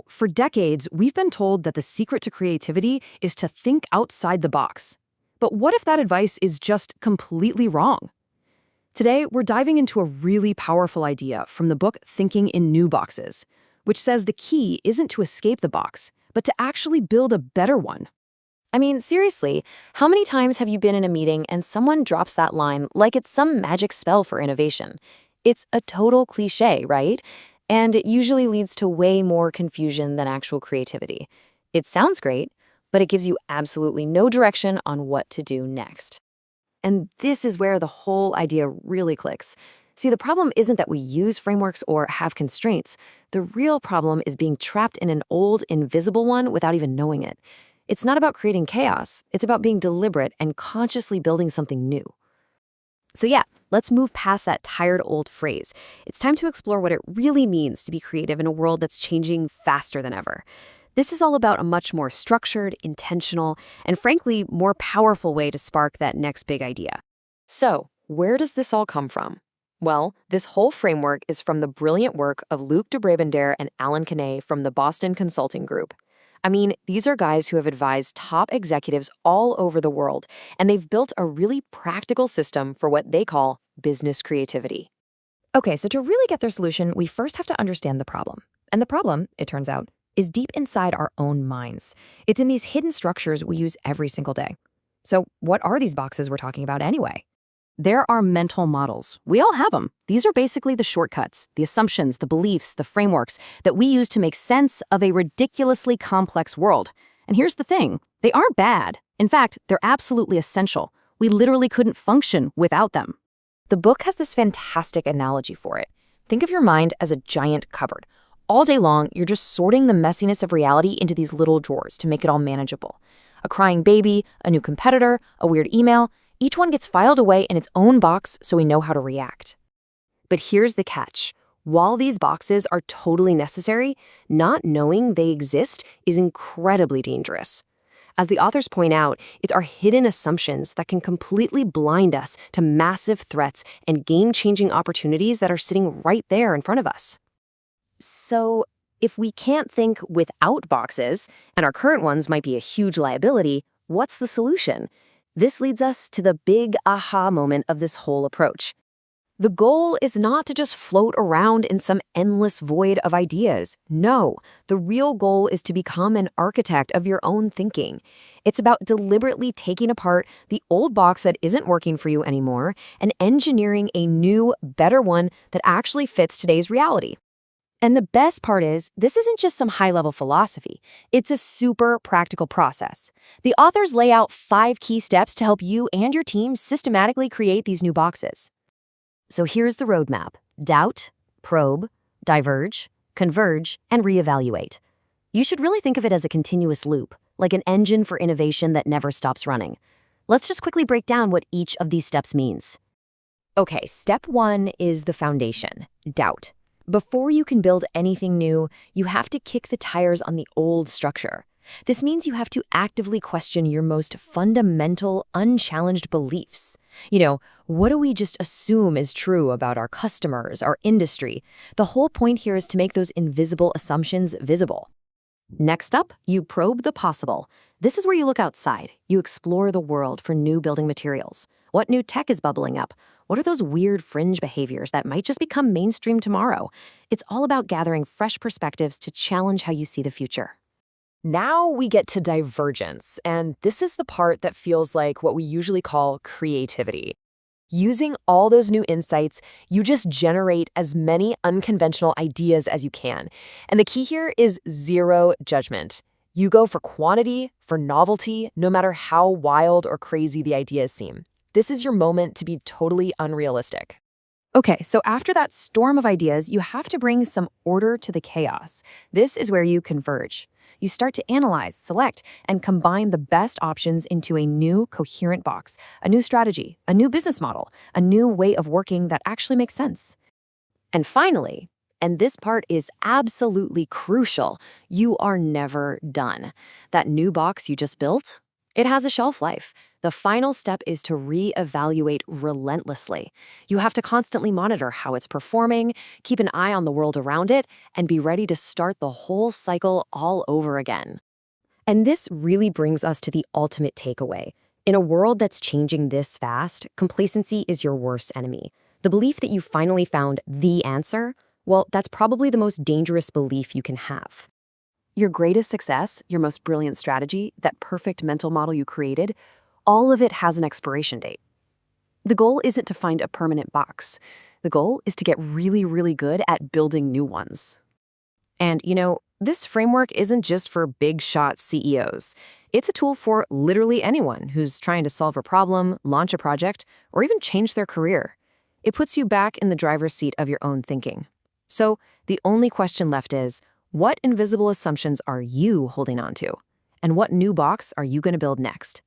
For decades, we've been told that the secret to creativity is to think outside the box. But what if that advice is just completely wrong? Today, we're diving into a really powerful idea from the book Thinking in New Boxes, which says the key isn't to escape the box, but to actually build a better one. I mean, seriously, how many times have you been in a meeting and someone drops that line like it's some magic spell for innovation? It's a total cliche, right? And it usually leads to way more confusion than actual creativity. It sounds great, but it gives you absolutely no direction on what to do next. And this is where the whole idea really clicks. See, the problem isn't that we use frameworks or have constraints. The real problem is being trapped in an old, invisible one without even knowing it. It's not about creating chaos. It's about being deliberate and consciously building something new. So yeah, let's move past that tired old phrase. It's time to explore what it really means to be creative in a world that's changing faster than ever. This is all about a much more structured, intentional, and frankly, more powerful way to spark that next big idea. So, where does this all come from? Well, this whole framework is from the brilliant work of Luc de Brabandere and Alan Kane from the Boston Consulting Group. I mean, these are guys who have advised top executives all over the world, and they've built a really practical system for what they call business creativity. Okay, so to really get their solution, we first have to understand the problem. And the problem, it turns out, is deep inside our own minds. It's in these hidden structures we use every single day. So what are these boxes we're talking about anyway? There are mental models. We all have them. These are basically the shortcuts, the assumptions, the beliefs, the frameworks that we use to make sense of a ridiculously complex world. And here's the thing, they aren't bad. In fact, they're absolutely essential. We literally couldn't function without them. The book has this fantastic analogy for it. Think of your mind as a giant cupboard. All day long, you're just sorting the messiness of reality into these little drawers to make it all manageable. A crying baby, a new competitor, a weird email, each one gets filed away in its own box so we know how to react. But here's the catch. While these boxes are totally necessary, not knowing they exist is incredibly dangerous. As the authors point out, it's our hidden assumptions that can completely blind us to massive threats and game-changing opportunities that are sitting right there in front of us. So, if we can't think without boxes, and our current ones might be a huge liability, what's the solution? This leads us to the big aha moment of this whole approach. The goal is not to just float around in some endless void of ideas. No, the real goal is to become an architect of your own thinking. It's about deliberately taking apart the old box that isn't working for you anymore and engineering a new, better one that actually fits today's reality. And the best part is, this isn't just some high-level philosophy. It's a super practical process. The authors lay out 5 key steps to help you and your team systematically create these new boxes. So here's the roadmap. Doubt, probe, diverge, converge, and reevaluate. You should really think of it as a continuous loop, like an engine for innovation that never stops running. Let's just quickly break down what each of these steps means. Okay, step 1 is the foundation, doubt. Before you can build anything new, you have to kick the tires on the old structure. This means you have to actively question your most fundamental, unchallenged beliefs. What do we just assume is true about our customers, our industry? The whole point here is to make those invisible assumptions visible. Next up, you probe the possible. This is where you look outside. You explore the world for new building materials. What new tech is bubbling up? What are those weird fringe behaviors that might just become mainstream tomorrow? It's all about gathering fresh perspectives to challenge how you see the future. Now we get to divergence, and this is the part that feels like what we usually call creativity. Using all those new insights, you just generate as many unconventional ideas as you can. And the key here is zero judgment. You go for quantity, for novelty, no matter how wild or crazy the ideas seem. This is your moment to be totally unrealistic. Okay, so after that storm of ideas, you have to bring some order to the chaos. This is where you converge. You start to analyze, select, and combine the best options into a new, coherent box, a new strategy, a new business model, a new way of working that actually makes sense. And finally, and this part is absolutely crucial, you are never done. That new box you just built, it has a shelf life. The final step is to reevaluate relentlessly. You have to constantly monitor how it's performing, keep an eye on the world around it, and be ready to start the whole cycle all over again. And this really brings us to the ultimate takeaway. In a world that's changing this fast, complacency is your worst enemy. The belief that you finally found the answer, well, that's probably the most dangerous belief you can have. Your greatest success, your most brilliant strategy, that perfect mental model you created, all of it has an expiration date. The goal isn't to find a permanent box. The goal is to get really, really good at building new ones. And, this framework isn't just for big shot CEOs. It's a tool for literally anyone who's trying to solve a problem, launch a project, or even change their career. It puts you back in the driver's seat of your own thinking. So, the only question left is, what invisible assumptions are you holding on to? And what new box are you going to build next?